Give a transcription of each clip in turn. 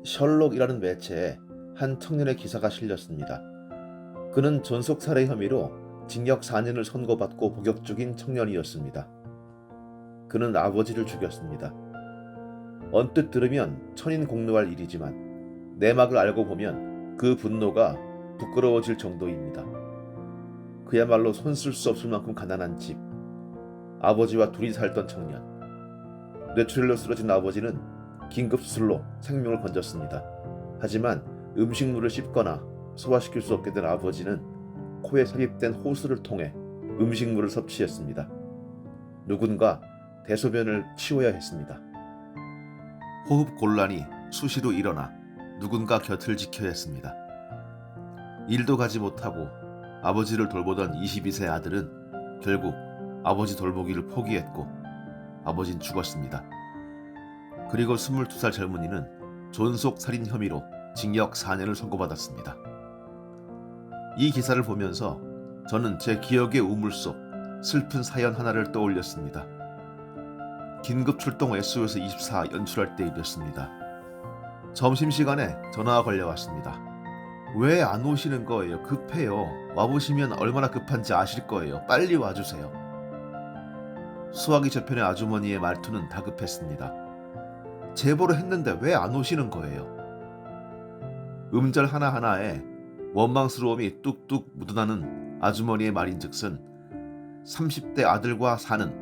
셜록이라는 매체에 한 청년의 기사가 실렸습니다. 그는 존속살해 혐의로 징역 4년을 선고받고 복역 중인 청년이었습니다. 그는 아버지를 죽였습니다. 언뜻 들으면 천인공노할 일이지만 내막을 알고 보면 그 분노가 부끄러워질 정도입니다. 그야말로 손 쓸 수 없을 만큼 가난한 집, 아버지와 둘이 살던 청년. 뇌출혈로 쓰러진 아버지는 긴급수술로 생명을 건졌습니다. 하지만 음식물을 씹거나 소화시킬 수 없게 된 아버지는 코에 삽입된 호스를 통해 음식물을 섭취했습니다. 누군가 대소변을 치워야 했습니다. 호흡 곤란이 수시로 일어나 누군가 곁을 지켜야 했습니다. 일도 가지 못하고 아버지를 돌보던 22세 아들은 결국 아버지 돌보기를 포기했고 아버진 죽었습니다. 그리고 22살 젊은이는 존속살인 혐의로 징역 4년을 선고받았습니다. 이 기사를 보면서 저는 제 기억의 우물 속 슬픈 사연 하나를 떠올렸습니다. 긴급 출동 SOS 24 연출할 때 일이었습니다. 점심시간에 전화가 걸려왔습니다. 왜 안 오시는 거예요? 급해요. 와보시면 얼마나 급한지 아실 거예요. 빨리 와주세요. 수화기 저편의 아주머니의 말투는 다급했습니다. 제보를 했는데 왜 안 오시는 거예요? 음절 하나하나에 원망스러움이 뚝뚝 묻어나는 아주머니의 말인즉슨 30대 아들과 사는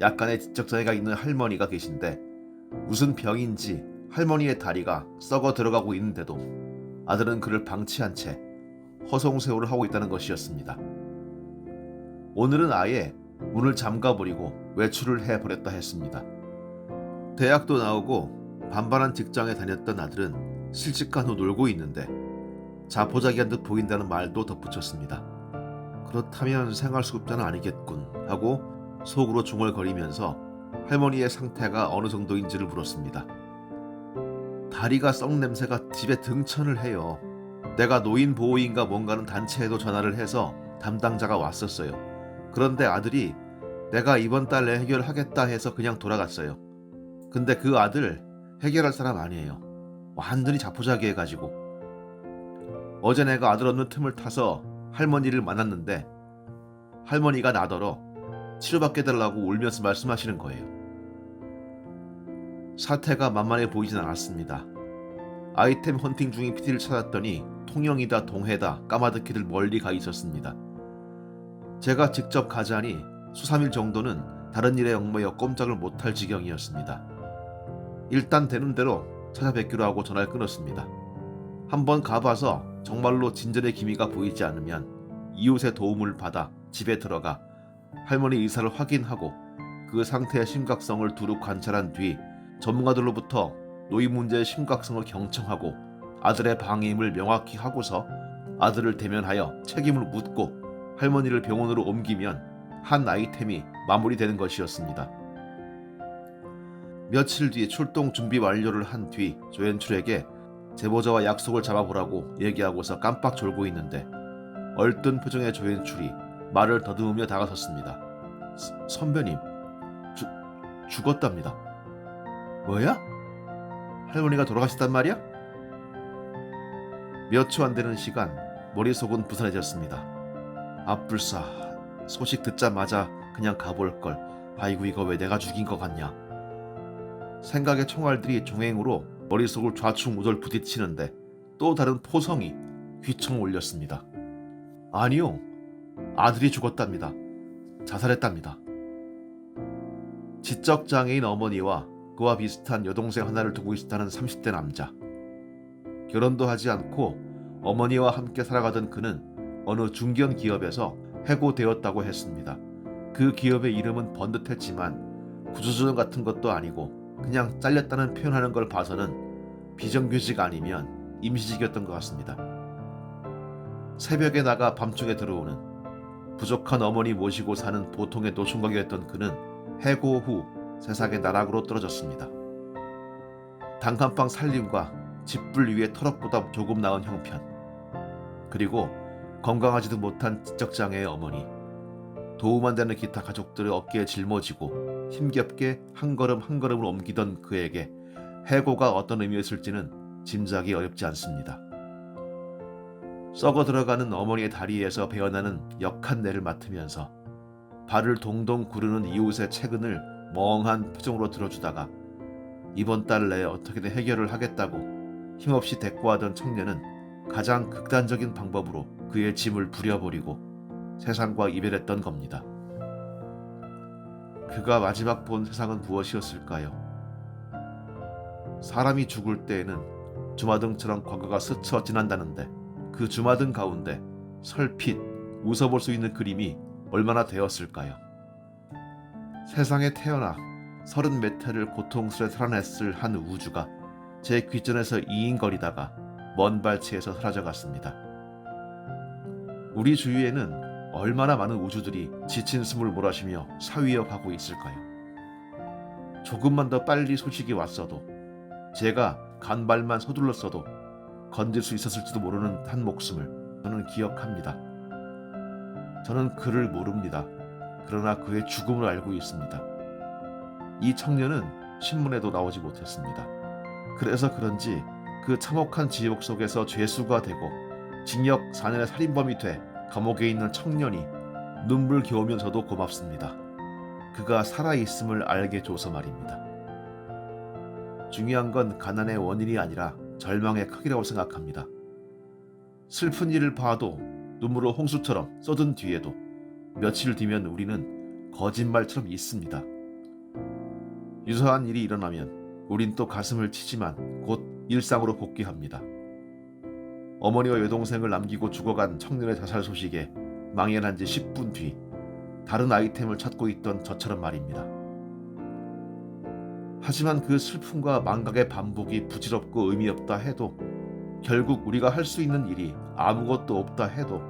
약간의 지적장애가 있는 할머니가 계신데 무슨 병인지 할머니의 다리가 썩어 들어가고 있는데도 아들은 그를 방치한 채 허송세월을 하고 있다는 것이었습니다. 오늘은 아예 문을 잠가버리고 외출을 해버렸다 했습니다. 대학도 나오고 반반한 직장에 다녔던 아들은 실직한 후 놀고 있는데 자포자기한 듯 보인다는 말도 덧붙였습니다. 그렇다면 생활수급자는 아니겠군 하고 속으로 중얼거리면서 할머니의 상태가 어느 정도인지를 물었습니다. 다리가 썩 냄새가 집에 등천을 해요. 내가 노인보호인가 뭔가는 단체에도 전화를 해서 담당자가 왔었어요. 그런데 아들이 내가 이번 달 내 해결하겠다 해서 그냥 돌아갔어요. 근데 그 아들 해결할 사람 아니에요. 완전히 자포자기해가지고. 어제 내가 아들 없는 틈을 타서 할머니를 만났는데 할머니가 나더러 치료받게 해달라고 울면서 말씀하시는 거예요. 사태가 만만해 보이진 않았습니다. 아이템 헌팅 중인 PD를 찾았더니 통영이다 동해다 까마득히들 멀리 가 있었습니다. 제가 직접 가자니 수삼일 정도는 다른 일에 얽매여 꼼짝을 못할 지경이었습니다. 일단 되는 대로 찾아뵙기로 하고 전화를 끊었습니다. 한번 가봐서 정말로 진전의 기미가 보이지 않으면 이웃의 도움을 받아 집에 들어가 할머니 의사를 확인하고 그 상태의 심각성을 두루 관찰한 뒤 전문가들로부터 노인 문제의 심각성을 경청하고 아들의 방임을 명확히 하고서 아들을 대면하여 책임을 묻고 할머니를 병원으로 옮기면 한 아이템이 마무리되는 것이었습니다. 며칠 뒤 출동 준비 완료를 한 뒤 조연출에게 제보자와 약속을 잡아보라고 얘기하고서 깜빡 졸고 있는데 얼뜬 표정의 조연출이 말을 더듬으며 다가섰습니다. 선배님, 죽었답니다. 뭐야? 할머니가 돌아가셨단 말이야? 몇 초 안 되는 시간 머릿속은 부산해졌습니다. 앞불싸, 소식 듣자마자 그냥 가볼걸. 아이고 이거 왜 내가 죽인 것 같냐. 생각의 총알들이 종횡으로 머릿속을 좌충우돌 부딪히는데 또 다른 포성이 휘청 올렸습니다. 아니요, 아들이 죽었답니다. 자살했답니다. 지적장애인 어머니와 그와 비슷한 여동생 하나를 두고 있었다는 30대 남자. 결혼도 하지 않고 어머니와 함께 살아가던 그는 어느 중견 기업에서 해고되었다고 했습니다. 그 기업의 이름은 번듯했지만 구조조정 같은 것도 아니고 그냥 잘렸다는 표현하는 걸 봐서는 비정규직 아니면 임시직이었던 것 같습니다. 새벽에 나가 밤중에 들어오는 부족한 어머니 모시고 사는 보통의 노총각이었던 그는 해고 후 세상의 나락으로 떨어졌습니다. 단칸방 살림과 집불 위에 터럭보다 조금 나은 형편, 그리고 건강하지도 못한 지적장애의 어머니, 도움 안 되는 기타 가족들의 어깨에 짊어지고 힘겹게 한 걸음 한 걸음을 옮기던 그에게 해고가 어떤 의미였을지는 짐작이 어렵지 않습니다. 썩어 들어가는 어머니의 다리에서 배어나는 역한 내를 맡으면서 발을 동동 구르는 이웃의 채근을 멍한 표정으로 들어주다가 이번 달 내에 어떻게든 해결을 하겠다고 힘없이 대꾸하던 청년은 가장 극단적인 방법으로 그의 짐을 부려버리고 세상과 이별했던 겁니다. 그가 마지막 본 세상은 무엇이었을까요? 사람이 죽을 때에는 주마등처럼 과거가 스쳐 지난다는데 그 주마등 가운데 설핏 웃어볼 수 있는 그림이 얼마나 되었을까요? 세상에 태어나 30몇 해를 고통스레 살아냈을 한 우주가 제 귀전에서 이잉거리다가 먼 발치에서 사라져갔습니다. 우리 주위에는 얼마나 많은 우주들이 지친 숨을 몰아쉬며 사위어가고 있을까요? 조금만 더 빨리 소식이 왔어도, 제가 간발만 서둘렀어도 건질 수 있었을지도 모르는 한 목숨을 저는 기억합니다. 저는 그를 모릅니다. 그러나 그의 죽음을 알고 있습니다. 이 청년은 신문에도 나오지 못했습니다. 그래서 그런지 그 참혹한 지옥 속에서 죄수가 되고 징역 4년의 살인범이 돼 감옥에 있는 청년이 눈물겨우면서도 고맙습니다. 그가 살아있음을 알게 줘서 말입니다. 중요한 건 가난의 원인이 아니라 절망의 크기라고 생각합니다. 슬픈 일을 봐도 눈물을 홍수처럼 쏟은 뒤에도 며칠 뒤면 우리는 거짓말처럼 잊습니다. 유사한 일이 일어나면 우린 또 가슴을 치지만 곧 일상으로 복귀합니다. 어머니와 여동생을 남기고 죽어간 청년의 자살 소식에 망연한 지 10분 뒤 다른 아이템을 찾고 있던 저처럼 말입니다. 하지만 그 슬픔과 망각의 반복이 부질없고 의미 없다 해도, 결국 우리가 할 수 있는 일이 아무것도 없다 해도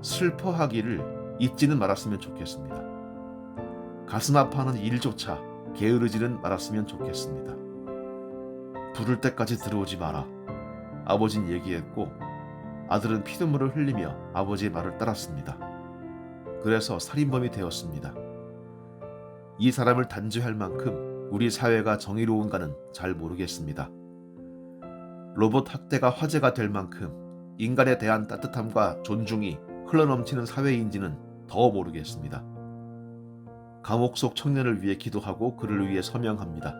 슬퍼하기를 잊지는 말았으면 좋겠습니다. 가슴 아파하는 일조차 게으르지는 말았으면 좋겠습니다. 부를 때까지 들어오지 마라. 아버진 얘기했고 아들은 피눈물을 흘리며 아버지의 말을 따랐습니다. 그래서 살인범이 되었습니다. 이 사람을 단죄할 만큼 우리 사회가 정의로운가는 잘 모르겠습니다. 로봇 학대가 화제가 될 만큼 인간에 대한 따뜻함과 존중이 흘러넘치는 사회인지는 더 모르겠습니다. 감옥 속 청년을 위해 기도하고 그를 위해 서명합니다.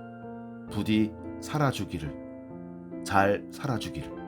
부디 살아주기를, 잘 살아주기를.